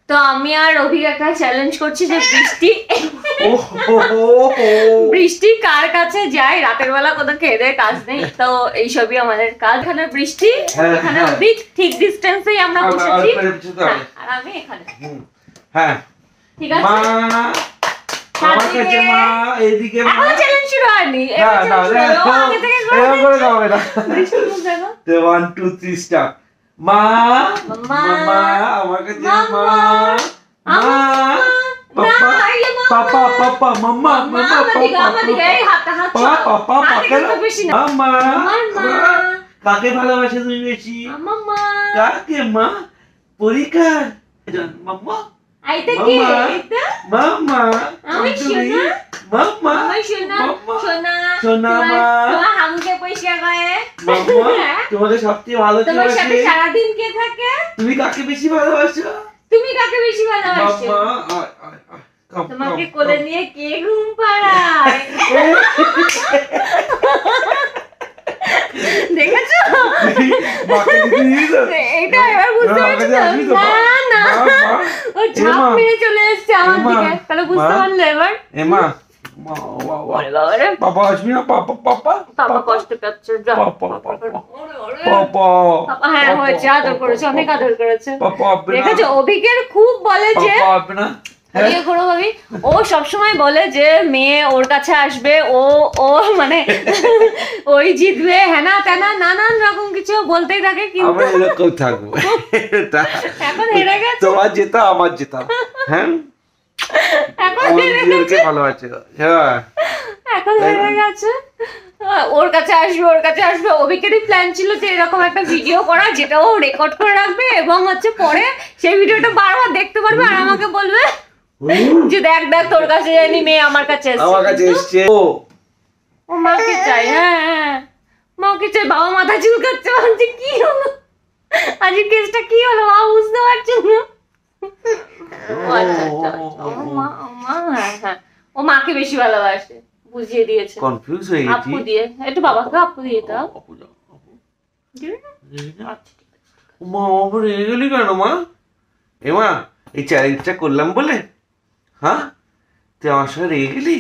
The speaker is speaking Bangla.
তো আমি আর অভি একটা চ্যালেঞ্জ করছি যে বৃষ্টি কার কাছে যায়, রাতের বেলা কোথাও খেয়ে দেয় কাজ নেই, তো এইসবই আমাদের কাজ। এখানে বৃষ্টি, এখানে অভি, ঠিক ডিস্টেন্সেই আমরা বসেছি আর আমি এখানে। হ্যাঁ ঠিক আছে আমার কাছে মা, এইদিকে মা। এখন চ্যালেঞ্জ শুরু হয়নি, আগে থেকে এরকম করে দাও এটা। 1 2 3 স্টার্ট। মা মামা, আমার কাছে মা, মা পাপা, পাপা মাম্মা, মামা পাপা, পাপা মামা। কাকে ভালোবাসে তুমি বেশি? কাকে মা? পরীক্ষার মাম্মা, মাম্মা, আমি সোনা, মাম্মা, আমি সোনা, সোনা, সোনা মা, তোমার হামকে পয়সা করে মাম্মা। তোমাকে সবচেয়ে ভালো কে তোমার বাসে? সাথে সারা দিন কে থাকে? তুমি কাকে বেশি ভালোবাসো? তুমি কাকে বেশি ভালোবাসো? মাম্মা, তোমাকে কোলে নিয়ে কে ঘুম পাড়ায়? দেখেছো? মাকে দিতে দিছো? এটা এবার বুঝতে পারছো? না না, ও ঝাঁপ মেরে চলে এসেছে আমার দিকে, তাহলে বুঝতে পারলে এবার? এমা ওরে বাবা রে, পাপা আসবি না? পাপা, পাপা, পাপা কষ্ট পাচ্ছে, যা পাপা, পাপা, পাপা। হ্যাঁ হয়েছে, আদর করেছে, অনেক আদর করেছে। পাপা আসবে না? দেখেছো অভিকের খুব বলে যে পাপা আসবে না? ও সবসময় বলে যে মেয়ে ওর কাছে আসবে, ও ও মানে ওই জিতবে, হ্যানা তেনা নানান রকম কিছু বলতেই থাকে, কিন্তু আমরা এরকম থাকবো। এখন হেরে গেছে, তোমার জেতা আমার জেতা। হ্যাঁ এখন হেরে গেছে, ভালোবাসে। হ্যাঁ এখন হেরে গেছে। ওর কাছে আসবে, ওর কাছে আসবে। অভিকেরই প্ল্যান ছিল যে এরকম একটা ভিডিও করা, যেটা ও রেকর্ড করে রাখবে এবং হচ্ছে পরে সেই ভিডিওটা বারবার দেখতে পারবে আর আমাকে বলবে যে দেখ দেখ তোর কাছে জানি মেয়ে আমার কাছে এসেছে, আমার কাছে এসেছে। ও মাকে চাই। হ্যাঁ হ্যাঁ মাকে চাই। বাবা মাথা চুলকাচ্ছে, ভাবছে কি হলো আজকে, কেসটা কি হলো, বাবা বুঝতে পারছে না। ও মাকে বেশি ভালোবাসে, বুঝিয়ে দিয়েছে। কনফিউজ হয়ে গেছি। আপু দিয়ে একটু বাবাকে আপু দিয়ে দাও। মা আমার রেগে গেলি কেন মা? এমা এই চ্যালেঞ্জটা করলাম বলে, হ্যাঁ তুই আমার সঙ্গে রেগে গেলি?